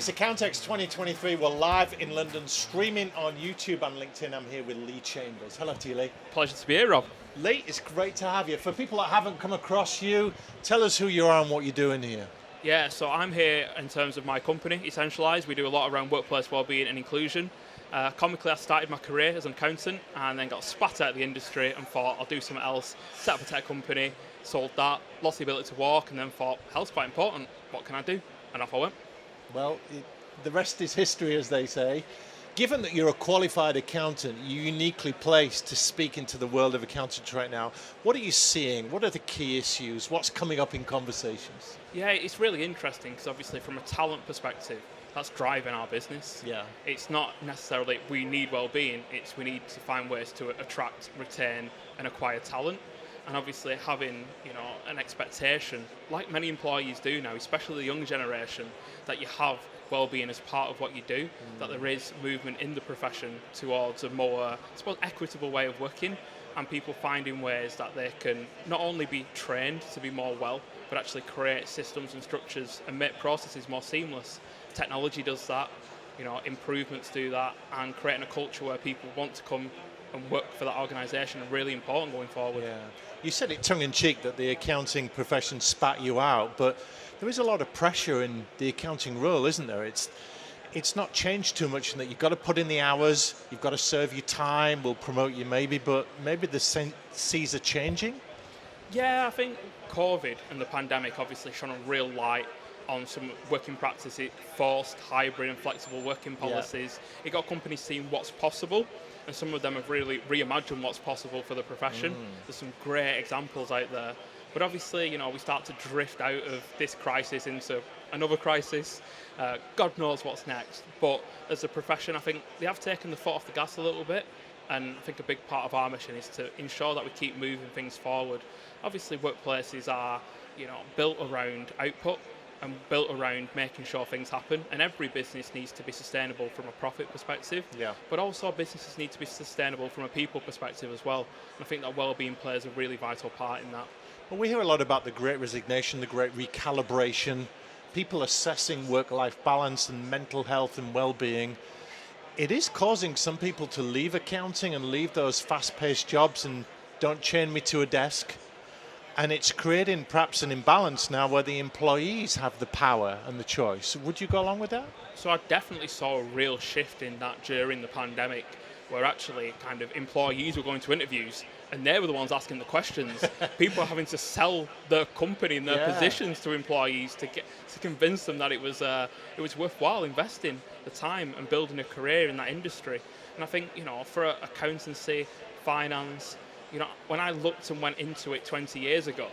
It's Accountex 2023. We're live in London, streaming on YouTube and LinkedIn. I'm here with Lee Chambers. Hello to you, Lee. Pleasure to be here, Rob. Lee, it's great to have you. For people that haven't come across you, tell us who you are and what you're doing here. Yeah, so I'm here in terms of my company, Essentialise. We do a lot around workplace wellbeing and inclusion. Comically, I started my career as an accountant and then got spat out of the industry and thought I'll do something else, set up a tech company, sold that, lost the ability to walk, and then thought health's quite important. What can I do? And off I went. Well, the rest is history, as they say. Given that you're a qualified accountant, you're uniquely placed to speak into the world of accountants right now. What are you seeing? What are the key issues? What's coming up in conversations? Yeah, it's really interesting because obviously from a talent perspective, that's driving our business. Yeah. It's not necessarily we need well-being, it's we need to find ways to attract, retain and acquire talent. And obviously having, an expectation, like many employees do now, especially the young generation, that you have well-being as part of what you do, that there is movement in the profession towards a more, equitable way of working, and people finding ways that they can not only be trained to be more well, but actually create systems and structures and make processes more seamless. Technology does that, improvements do that, and creating a culture where people want to come and work for that organisation are really important going forward. Yeah. You said it tongue-in-cheek that the accounting profession spat you out, but there is a lot of pressure in the accounting role, isn't there? It's not changed too much in that you've got to put in the hours, you've got to serve your time, we'll promote you maybe, but maybe the seas are changing? Yeah, I think COVID and the pandemic obviously shone a real light on some working practices, forced hybrid and flexible working policies. Yeah. It got companies seeing what's possible, and some of them have really reimagined what's possible for the profession. There's some great examples out there. But obviously, we start to drift out of this crisis into another crisis. God knows what's next. But as a profession, I think they have taken the foot off the gas a little bit. And I think a big part of our mission is to ensure that we keep moving things forward. Obviously, workplaces are, built around output and built around making sure things happen. And every business needs to be sustainable from a profit perspective. Yeah. But also businesses need to be sustainable from a people perspective as well. And I think that well-being plays a really vital part in that. Well, we hear a lot about the great resignation, the great recalibration, people assessing work-life balance and mental health and well-being. It is causing some people to leave accounting and leave those fast-paced jobs and don't chain me to a desk. And it's creating perhaps an imbalance now where the employees have the power and the choice. Would you go along with that? So I definitely saw a real shift in that during the pandemic, where actually kind of employees were going to interviews and they were the ones asking the questions. People are having to sell their company and their positions to employees to convince them that it was worthwhile investing the time and building a career in that industry. And I think, for accountancy, finance, when I looked and went into it 20 years ago,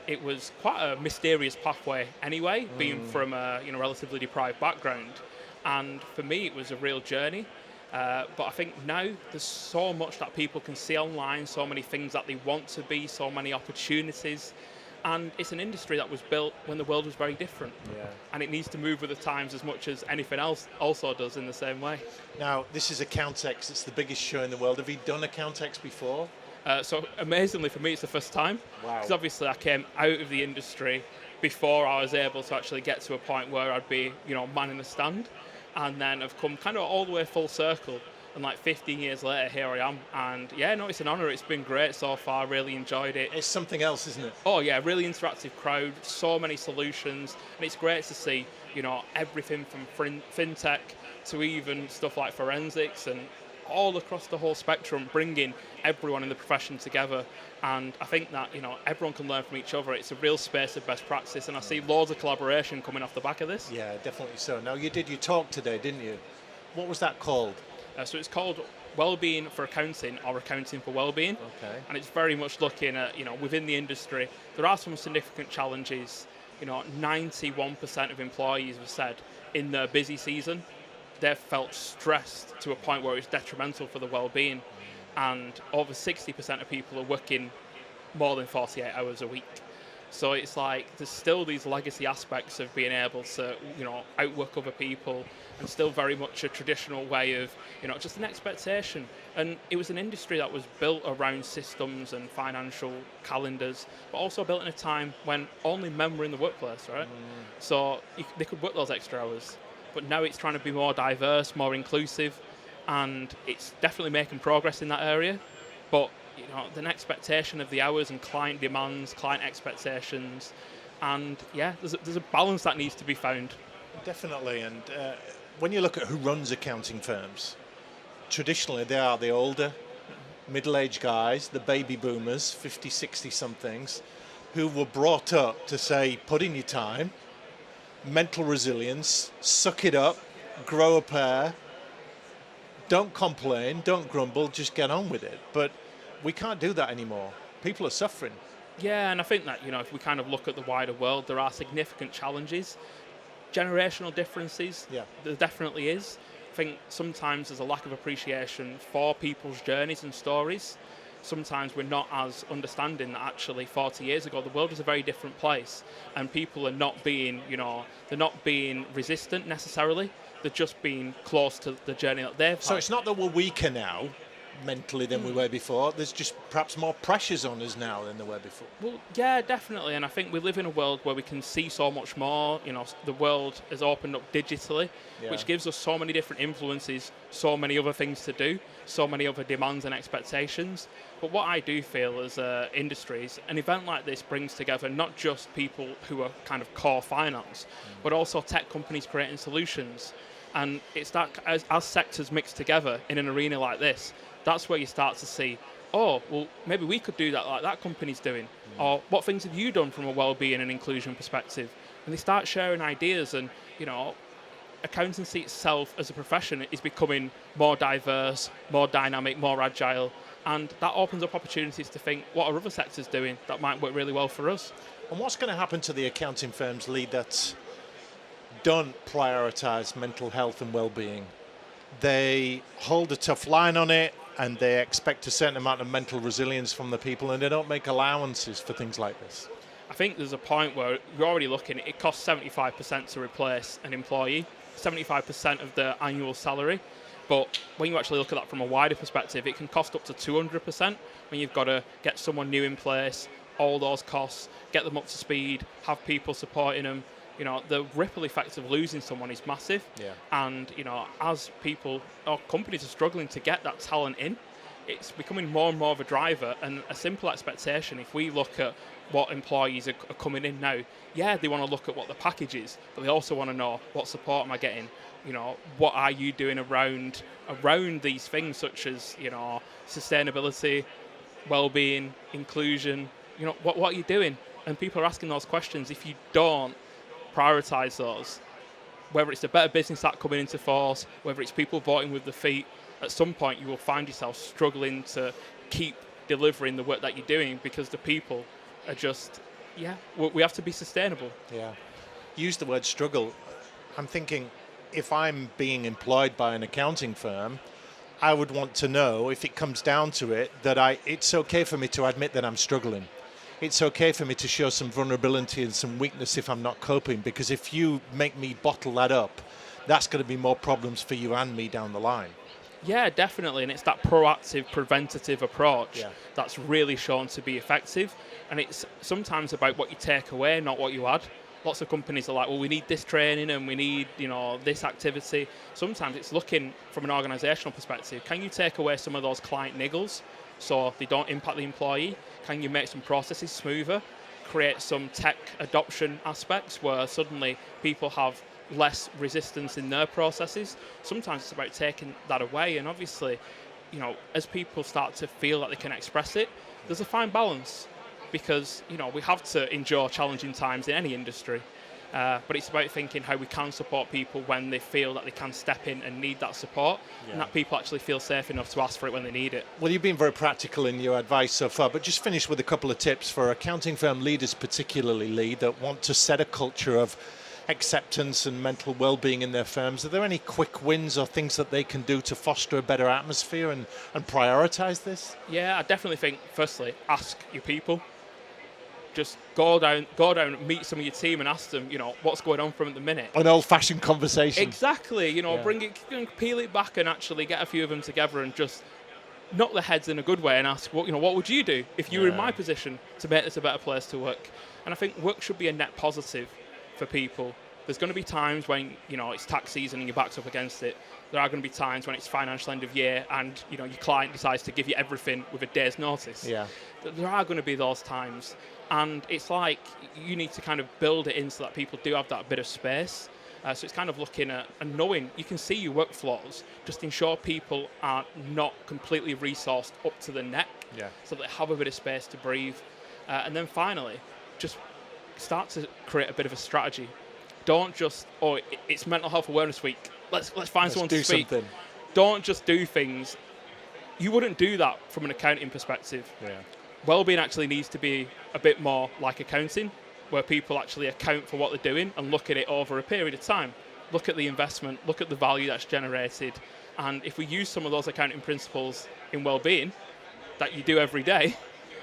it was quite a mysterious pathway anyway, being from a relatively deprived background. And for me, it was a real journey. But I think now there's so much that people can see online, so many things that they want to be, so many opportunities. And it's an industry that was built when the world was very different. Yeah. And it needs to move with the times as much as anything else also does in the same way. Now, this is Accountex. It's the biggest show in the world. Have you done Accountex before? So amazingly for me, it's the first time. Wow. Because obviously I came out of the industry before I was able to actually get to a point where I'd be, man in the stand. And then I've come kind of all the way full circle. And like 15 years later, here I am. And it's an honour. It's been great so far. Really enjoyed it. It's something else, isn't it? Oh yeah, really interactive crowd. So many solutions. And it's great to see, everything from fintech to even stuff like forensics and all across the whole spectrum, bringing everyone in the profession together. And I think that, everyone can learn from each other. It's a real space of best practice, and I see loads of collaboration coming off the back of this. Yeah, definitely so. Now, you did your talk today, didn't you? What was that called? So it's called Wellbeing for Accounting, or Accounting for Wellbeing. Okay. And it's very much looking at, within the industry, there are some significant challenges. 91% of employees have said in their busy season, they've felt stressed to a point where it's detrimental for the well-being, and over 60% of people are working more than 48 hours a week. So it's like there's still these legacy aspects of being able to, outwork other people, and still very much a traditional way of, just an expectation. And it was an industry that was built around systems and financial calendars, but also built in a time when only men were in the workplace, right? So they could work those extra hours. but now it's trying to be more diverse, more inclusive, and it's definitely making progress in that area. But the expectation of the hours and client demands, client expectations, and there's a balance that needs to be found. Definitely, and when you look at who runs accounting firms, traditionally they are the older, middle-aged guys, the baby boomers, 50, 60 somethings, who were brought up to say, put in your time, mental resilience, suck it up, grow a pair, don't complain, don't grumble, just get on with it. But we can't do that anymore. People are suffering. Yeah, and I think that, if we kind of look at the wider world, there are significant challenges. Generational differences, there definitely is. I think sometimes there's a lack of appreciation for people's journeys and stories. Sometimes we're not as understanding that actually 40 years ago the world was a very different place, and people are not being, they're not being resistant necessarily. They're just being close to the journey that they've had. So it's not that we're weaker now mentally than we were before. There's just perhaps more pressures on us now than there were before. Well, yeah, definitely. And I think we live in a world where we can see so much more. The world has opened up digitally, which gives us so many different influences, so many other things to do, so many other demands and expectations. But what I do feel as industries, an event like this brings together not just people who are kind of core finance, but also tech companies creating solutions. And it's that as sectors mix together in an arena like this, that's where you start to see, oh, well, maybe we could do that like that company's doing. Or what things have you done from a well-being and inclusion perspective? And they start sharing ideas, and, accountancy itself as a profession is becoming more diverse, more dynamic, more agile. And that opens up opportunities to think, what are other sectors doing that might work really well for us? And what's going to happen to the accounting firms, Lee, that don't prioritise mental health and well-being? They hold a tough line on it, and they expect a certain amount of mental resilience from the people, and they don't make allowances for things like this. I think there's a point where you're already looking, it costs 75% to replace an employee, 75% of their annual salary. But when you actually look at that from a wider perspective, it can cost up to 200% when you've got to get someone new in place, all those costs, get them up to speed, have people supporting them. The ripple effect of losing someone is massive. Yeah. And, as people or companies are struggling to get that talent in, it's becoming more and more of a driver. And a simple expectation, if we look at what employees are coming in now, they want to look at what the package is, but they also want to know, what support am I getting? What are you doing around these things, such as, sustainability, well-being, inclusion? What are you doing? And people are asking those questions. If you don't prioritise those, whether it's the Better Business Act coming into force, whether it's people voting with their feet, at some point you will find yourself struggling to keep delivering the work that you're doing, because the people are just, we have to be sustainable. Yeah. Use the word struggle. I'm thinking, if I'm being employed by an accounting firm, I would want to know, if it comes down to it, that it's okay for me to admit that I'm struggling. It's okay for me to show some vulnerability and some weakness if I'm not coping, because if you make me bottle that up, that's going to be more problems for you and me down the line. Yeah, definitely. And it's that proactive, preventative approach that's really shown to be effective. And it's sometimes about what you take away, not what you add. Lots of companies are like, well, we need this training and we need, this activity. Sometimes it's looking from an organisational perspective. Can you take away some of those client niggles so they don't impact the employee? Can you make some processes smoother? Create some tech adoption aspects where suddenly people have less resistance in their processes? Sometimes it's about taking that away. And obviously, as people start to feel that they can express it, there's a fine balance, because, we have to endure challenging times in any industry. But it's about thinking how we can support people when they feel that they can step in and need that support, and that people actually feel safe enough to ask for it when they need it. Well, you've been very practical in your advice so far, but just finish with a couple of tips for accounting firm leaders, particularly, Lee, that want to set a culture of acceptance and mental well-being in their firms. Are there any quick wins or things that they can do to foster a better atmosphere and prioritise this? Yeah, I definitely think, firstly, ask your people. Just go down, meet some of your team and ask them, what's going on for them at the minute. An old-fashioned conversation. Exactly, bring it, peel it back and actually get a few of them together and just knock their heads in a good way and ask, what would you do if you were in my position to make this a better place to work? And I think work should be a net positive for people. There's going to be times when, it's tax season and your back's up against it. There are going to be times when it's financial end of year and, your client decides to give you everything with a day's notice. Yeah. There are going to be those times. And it's like you need to kind of build it in so that people do have that bit of space. So it's kind of looking at and knowing you can see your workflows, just ensure people are not completely resourced up to the neck, so they have a bit of space to breathe. And then finally, just start to create a bit of a strategy. Don't just, it's Mental Health Awareness Week. Let's find someone to speak. Something. Don't just do things. You wouldn't do that from an accounting perspective. Yeah. Wellbeing actually needs to be a bit more like accounting, where people actually account for what they're doing and look at it over a period of time. Look at the investment, look at the value that's generated. And if we use some of those accounting principles in wellbeing that you do every day,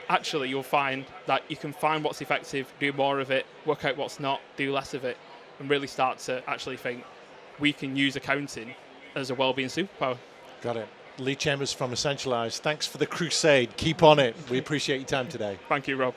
actually you'll find that you can find what's effective, do more of it, work out what's not, do less of it, and really start to actually think we can use accounting as a wellbeing superpower. Got it. Lee Chambers from Essentialise, thanks for the crusade. Keep on it. We appreciate your time today. Thank you, Rob.